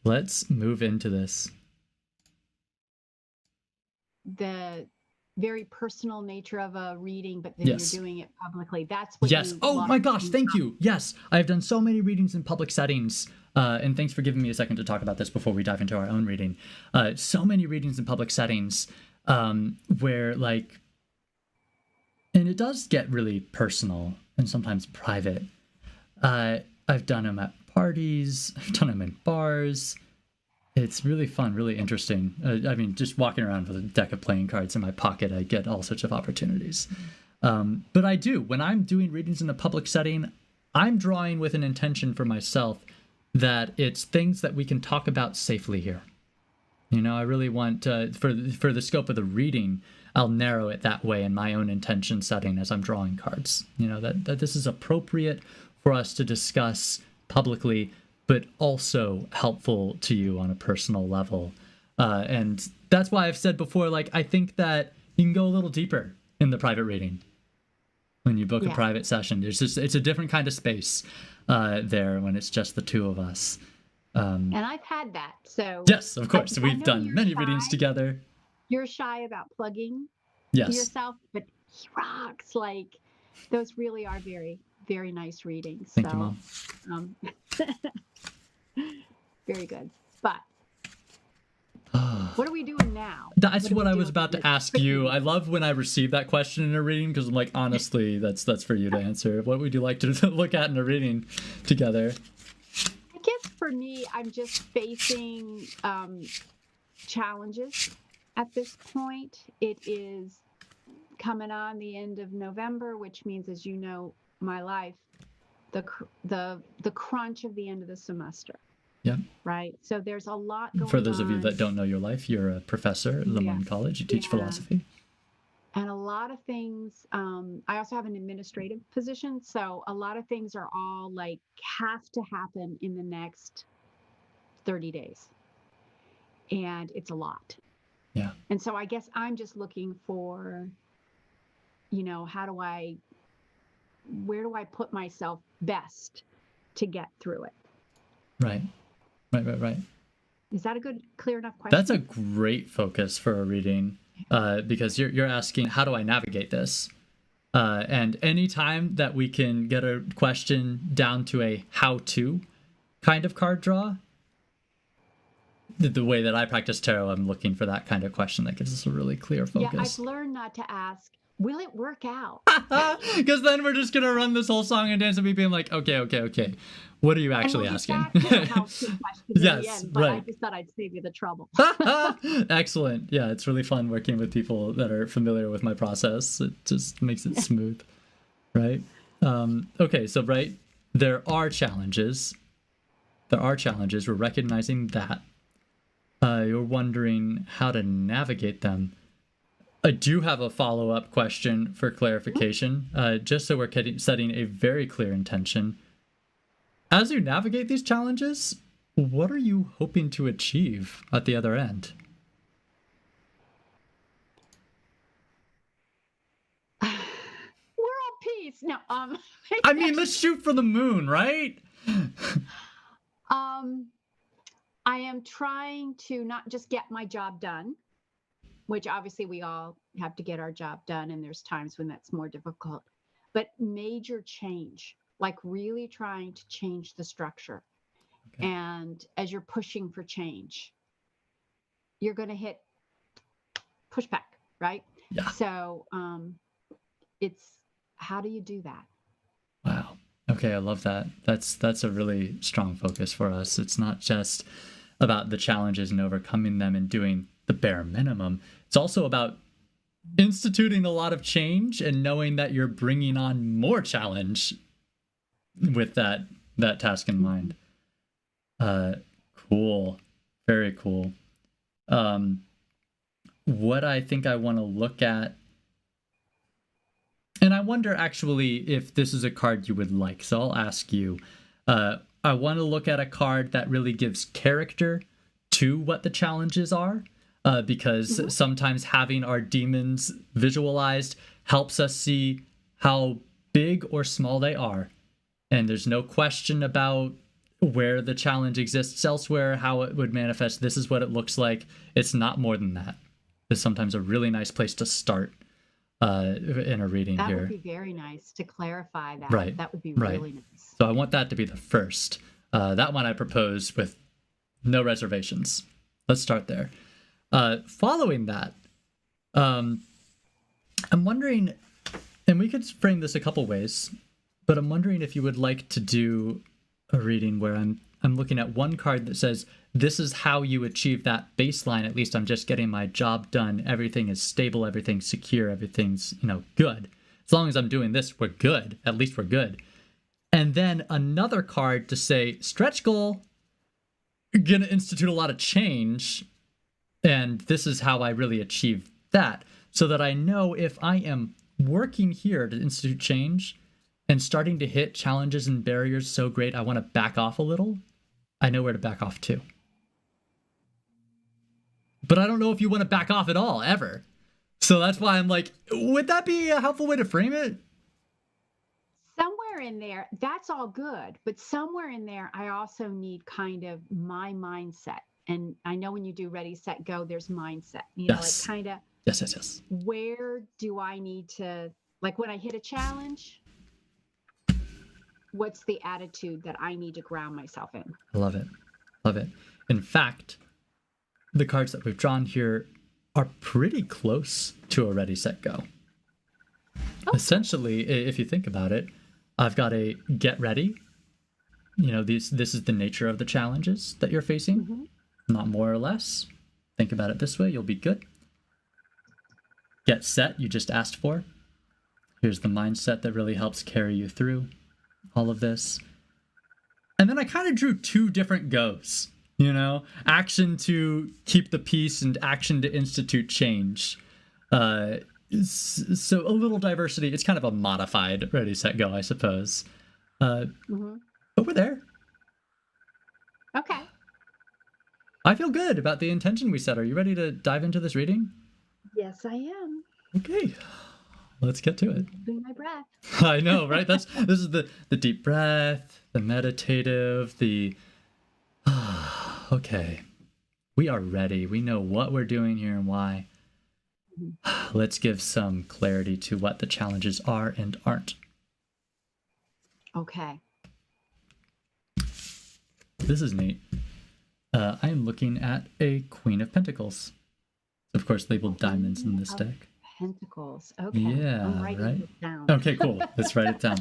Let's move into this. The very personal nature of a reading, but then Yes. you're doing it publicly. That's what Yes. you Oh love. my gosh, thank you. Yes, I've done so many readings in public settings. And thanks for giving me a second to talk about this before we dive into our own reading. So many readings in public settings where, like, and it does get really personal and sometimes private. I've done them at parties. I've done them in bars. It's really fun, really interesting. I mean, just walking around with a deck of playing cards in my pocket, I get all sorts of opportunities. But I do. When I'm doing readings in a public setting, I'm drawing with an intention for myself that it's things that we can talk about safely here. You know, I really want, for the scope of the reading, I'll narrow it that way in my own intention setting as I'm drawing cards. You know, that this is appropriate for us to discuss publicly, but also helpful to you on a personal level. And that's why I've said before, like, I think that you can go a little deeper in the private reading when you book a private session. It's a different kind of space there when it's just the two of us. And I've had that. So yes, of course. We've done many readings together. You're shy about plugging yes. yourself, but he rocks. Like, those really are very, very nice readings. Thank you, Mom. Very good. But what are we doing now? That's what I was about to ask you. I love when I receive that question in a reading because I'm like, honestly, that's for you to answer. What would you like to look at in a reading together? I guess for me, I'm just facing challenges at this point. It is coming on the end of November, which means, as you know, my life, the crunch of the end of the semester. Yeah. Right. So there's a lot going on. For those of you that don't know your life, you're a professor at Lamont College. You teach philosophy. And a lot of things, I also have an administrative position. So a lot of things are all like have to happen in the next 30 days. And it's a lot. Yeah. And so I guess I'm just looking for, you know, where do I put myself best to get through it? Right. Right. Is that a good, clear enough question? That's a great focus for a reading because you're asking, how do I navigate this? And anytime that we can get a question down to a how-to kind of card draw, the way that I practice tarot, I'm looking for that kind of question that gives us a really clear focus. Yeah, I've learned not to ask, will it work out? Because then we're just going to run this whole song and dance and me being like, okay. What are you actually asking? Yes, end, but right. I just thought I'd save you the trouble. Excellent. Yeah, it's really fun working with people that are familiar with my process. It just makes it smooth, right? Okay, so right, there are challenges. We're recognizing that. You're wondering how to navigate them. I do have a follow-up question for clarification, just so we're setting a very clear intention. As you navigate these challenges, what are you hoping to achieve at the other end? World peace. No, I mean, let's shoot for the moon, right? I am trying to not just get my job done, which obviously we all have to get our job done, and there's times when that's more difficult, but major change. Like really trying to change the structure. Okay. And as you're pushing for change, you're going to hit pushback, right? Yeah. So it's, how do you do that? Wow. Okay, I love that. That's a really strong focus for us. It's not just about the challenges and overcoming them and doing the bare minimum. It's also about instituting a lot of change and knowing that you're bringing on more challenge with that task in mind. Cool. Very cool. What I think I want to look at, and I wonder actually if this is a card you would like, so I'll ask you. I want to look at a card that really gives character to what the challenges are, because sometimes having our demons visualized helps us see how big or small they are. And there's no question about where the challenge exists elsewhere, how it would manifest. This is what it looks like. It's not more than that. It's sometimes a really nice place to start in a reading That here. would be very nice to clarify that. Right. That would be Right. really nice. So I want that to be the first. That one I propose with no reservations. Let's start there. Following that, I'm wondering, and we could frame this a couple ways, but I'm wondering if you would like to do a reading where I'm looking at one card that says, this is how you achieve that baseline. At least I'm just getting my job done. Everything is stable. Everything's secure. Everything's, good. As long as I'm doing this, we're good. At least we're good. And then another card to say, stretch goal, gonna institute a lot of change. And this is how I really achieve that. So that I know if I am working here to institute change and starting to hit challenges and barriers so great I want to back off a little, I know where to back off to. But I don't know if you want to back off at all, ever. So that's why I'm like, would that be a helpful way to frame it? Somewhere in there, that's all good. But somewhere in there, I also need kind of my mindset. And I know when you do ready, set, go, there's mindset. Yes. It kind of, Yes. where do I need to, like when I hit a challenge, what's the attitude that I need to ground myself in? I love it. Love it. In fact, the cards that we've drawn here are pretty close to a ready, set, go. Oh. Essentially, if you think about it, I've got a get ready. This is the nature of the challenges that you're facing. Mm-hmm. Not more or less. Think about it this way, you'll be good. Get set, you just asked for. Here's the mindset that really helps carry you through all of this. And then I kind of drew two different goes, action to keep the peace and action to institute change. So a little diversity. It's kind of a modified ready, set, go, I suppose. But we're there. Okay. I feel good about the intention we set. Are you ready to dive into this reading? Yes, I am. Okay. Let's get to it. Doing my breath. I know, right? This is the deep breath, the meditative, the okay. We are ready. We know what we're doing here and why. Let's give some clarity to what the challenges are and aren't. Okay. This is neat. I am looking at a Queen of Pentacles. Of course, labeled diamonds in this deck. Pentacles. Okay. Yeah, I'm writing right? it down. Okay, cool. Let's write it down.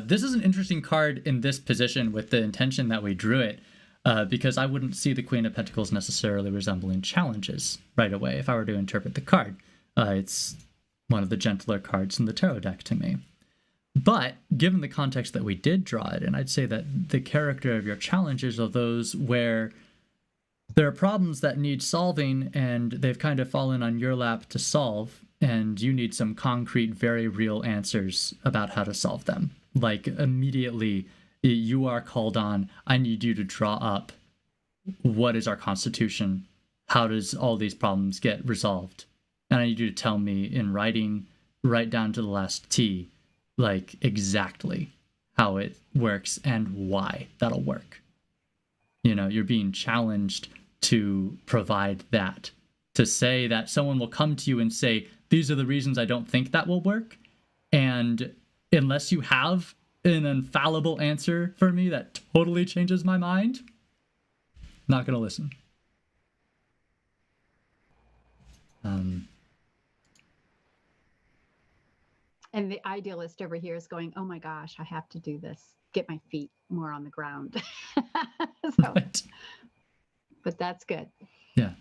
This is an interesting card in this position with the intention that we drew it, because I wouldn't see the Queen of Pentacles necessarily resembling challenges right away if I were to interpret the card. It's one of the gentler cards in the tarot deck to me. But given the context that we did draw it, and I'd say that the character of your challenges are those where there are problems that need solving and they've kind of fallen on your lap to solve, and you need some concrete, very real answers about how to solve them. Like immediately you are called on, I need you to draw up what is our Constitution? How does all these problems get resolved? And I need you to tell me in writing, right down to the last T, like exactly how it works and why that'll work. You're being challenged to provide that, to say that someone will come to you and say, these are the reasons I don't think that will work. And unless you have an infallible answer for me that totally changes my mind, not going to listen. And the idealist over here is going, oh my gosh, I have to do this. Get my feet more on the ground. Right. But that's good. Yeah.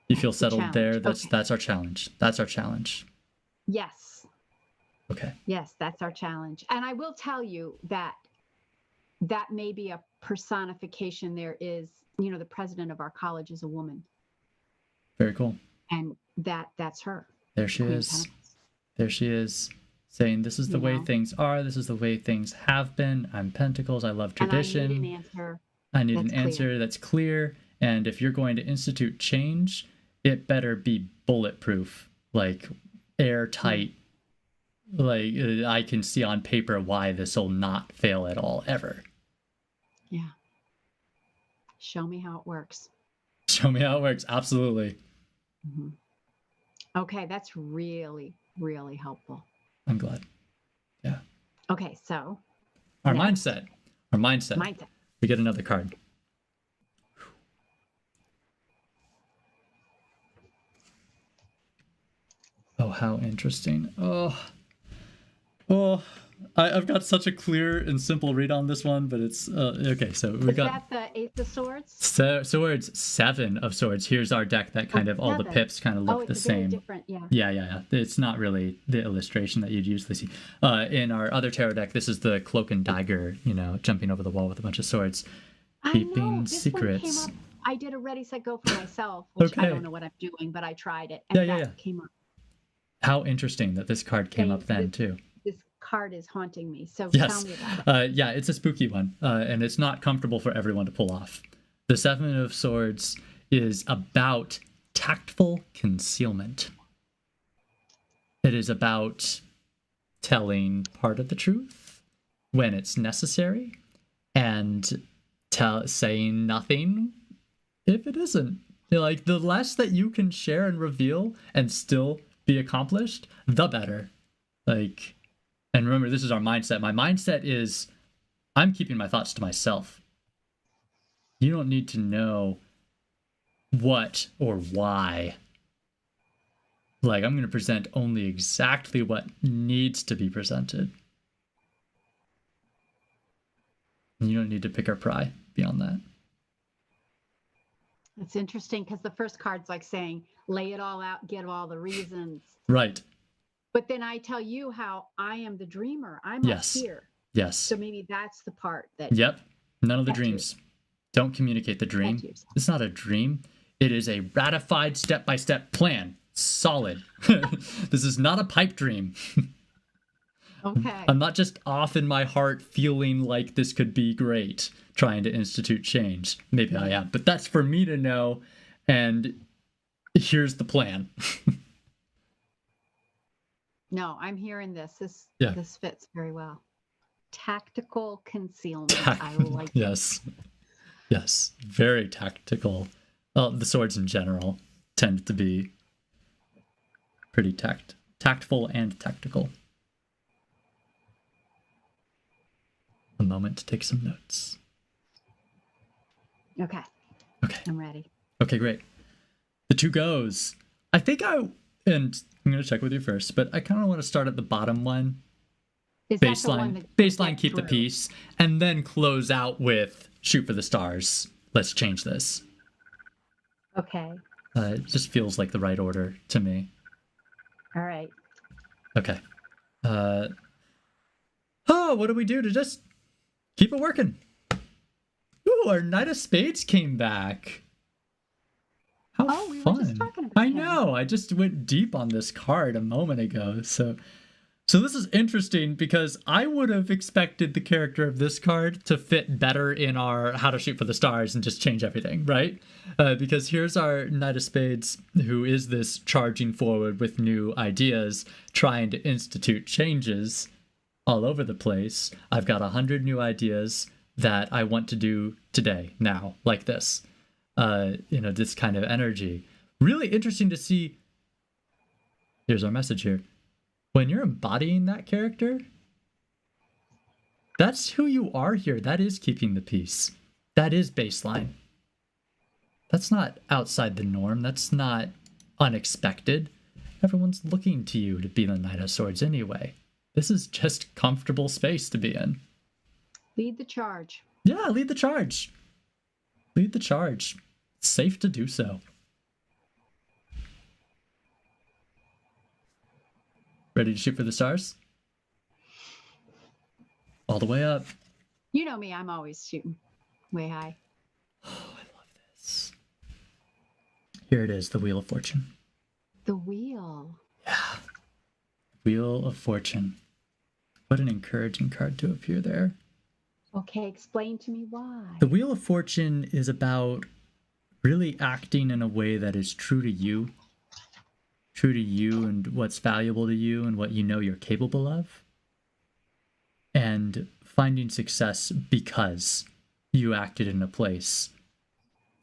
You feel settled there? That's our challenge. That's our challenge. Yes. Okay. Yes, that's our challenge. And I will tell you that may be a personification. There is, the president of our college is a woman. Very cool. And that's her. There she is. There she is, saying, this is the way things are. This is the way things have been. I'm Pentacles. I love tradition. And I need an answer. I need an answer that's clear. And if you're going to institute change, it better be bulletproof, like airtight, like I can see on paper why this will not fail at all ever. Yeah. Show me how it works. Show me how it works. Absolutely. Mhm. Okay, that's really, really helpful. I'm glad. Yeah. Okay, so Our next. mindset. Our mindset. Mindset. We get another card. Oh, how interesting. Oh, I've got such a clear and simple read on this one, but it's okay. So we Is got that the Ace of Swords? swords, 7 of swords. Here's our deck that kind of all the 7. pips kind of look the it's very same. different. Yeah. Yeah. It's not really the illustration that you'd usually see. In our other tarot deck, this is the cloak and dagger, jumping over the wall with a bunch of swords. Keeping This secrets. one came up. I did a Ready, Set, Go for myself, which I Okay. don't know what I'm doing, but I tried it, and that came up. How interesting that this card came up then too. This card is haunting me. So yes. Tell me about it. Yeah, it's a spooky one, and it's not comfortable for everyone to pull off. The 7 of Swords is about tactful concealment. It is about telling part of the truth when it's necessary, and saying nothing if it isn't. Like, the less that you can share and reveal and still be accomplished, the better. Like, and remember, this is our mindset. My mindset is, I'm keeping my thoughts to myself. You don't need to know what or why. Like, I'm going to present only exactly what needs to be presented. And you don't need to pick or pry beyond that. It's interesting because the first card's like saying, lay it all out, get all the reasons. Right. But then I tell you how I am the dreamer. I'm up here. Yes. So maybe that's the part that. Yep. None of the dreams. Don't communicate the dream. It's not a dream. It is a ratified step-by-step plan. Solid. This is not a pipe dream. Okay. I'm not just off in my heart feeling like this could be great, trying to institute change. Maybe I am, but that's for me to know, and here's the plan. No, I'm hearing this. This fits very well. Tactical concealment. I like Yes. Yes. Very tactical. Well, the swords in general tend to be pretty tactful and tactical. A moment to take some notes. Okay. I'm ready. Okay, great. The 2 goes. I think and I'm going to check with you first, but I kind of want to start at the bottom one. Is baseline, that the one that baseline, keep the peace, and then close out with shoot for the stars. Let's change this. Okay. It just feels like the right order to me. All right. Okay. What do we do to just keep it working? Ooh, our Knight of Spades came back. How we fun. were just talking about I know. I just went deep on this card a moment ago. So this is interesting because I would have expected the character of this card to fit better in our How to Shoot for the Stars and just change everything, right? Because here's our Knight of Spades, who is this charging forward with new ideas, trying to institute changes all over the place. I've got 100 new ideas that I want to do today, now, like this. This kind of energy. Really interesting to see. Here's our message here. When you're embodying that character, that's who you are here. That is keeping the peace. That is baseline. That's not outside the norm. That's not unexpected. Everyone's looking to you to be the Knight of Swords anyway. This is just comfortable space to be in. Lead the charge. Yeah, lead the charge. Lead the charge. It's safe to do so. Ready to shoot for the stars? All the way up. You know me, I'm always shooting way high. Oh, I love this. Here it is, the Wheel of Fortune. The wheel. Yeah. Wheel of Fortune. What an encouraging card to appear there. Okay, explain to me why. The Wheel of Fortune is about really acting in a way that is true to you, true to you and what's valuable to you and what you know you're capable of, and finding success because you acted in a place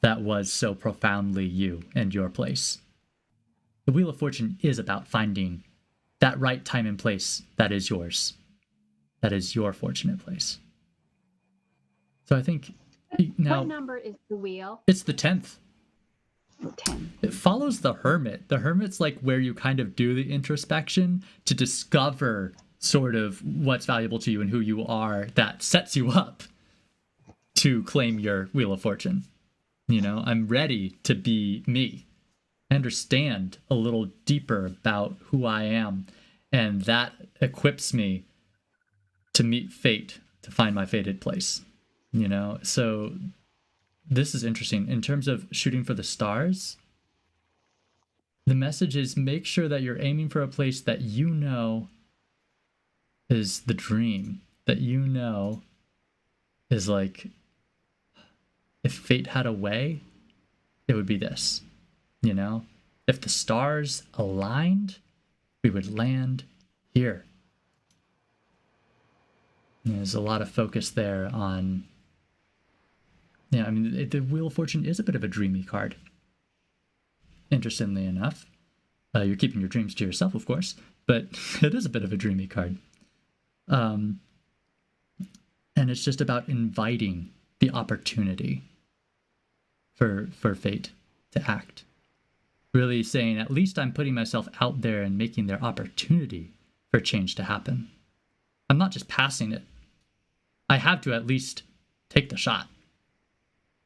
that was so profoundly you and your place. The Wheel of Fortune is about finding that right time and place that is yours, that is your fortunate place. So I think now... What number is the wheel? It's the 10th. Oh, 10. It follows the Hermit. The Hermit's like where you kind of do the introspection to discover sort of what's valuable to you and who you are, that sets you up to claim your Wheel of Fortune. You know, I'm ready to be me. I understand a little deeper about who I am, and that equips me to meet fate, to find my fated place. You know, so this is interesting. In terms of shooting for the stars, the message is make sure that you're aiming for a place that you know is the dream, that you know is like, if fate had a way, it would be this. You know, if the stars aligned, we would land here. You know, there's a lot of focus there on, yeah, I mean, the Wheel of Fortune is a bit of a dreamy card. Interestingly enough, you're keeping your dreams to yourself, of course, but it is a bit of a dreamy card. And it's just about inviting the opportunity for fate to act. Really saying, at least I'm putting myself out there and making there opportunity for change to happen. I'm not just passing it. I have to at least take the shot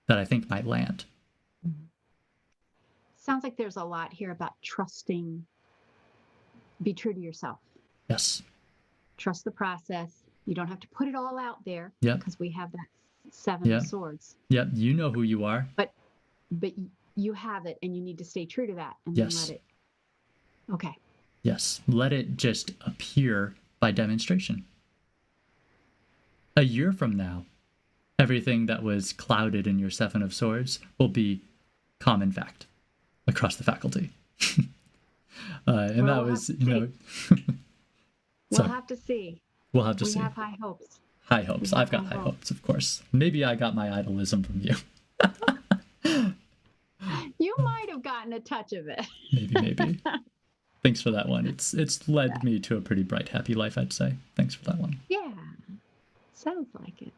that I think might land. Sounds like there's a lot here about trusting. Be true to yourself. Yes. Trust the process. You don't have to put it all out there. Yep. Because we have that 7 of swords. Yep. You know who you are. But you have it, and you need to stay true to that, and yes. Then let it. Okay. Yes. Let it just appear by demonstration. A year from now, everything that was clouded in your 7 of swords will be common fact across the faculty. And that was, you know... We'll have to see. We'll have to see. We have high hopes. High hopes. I've got high hopes, of course. Maybe I got my idolism from you. You might have gotten a touch of it. Maybe. Thanks for that one. It's led me to a pretty bright, happy life, I'd say. Thanks for that one. Yeah. Sounds like it.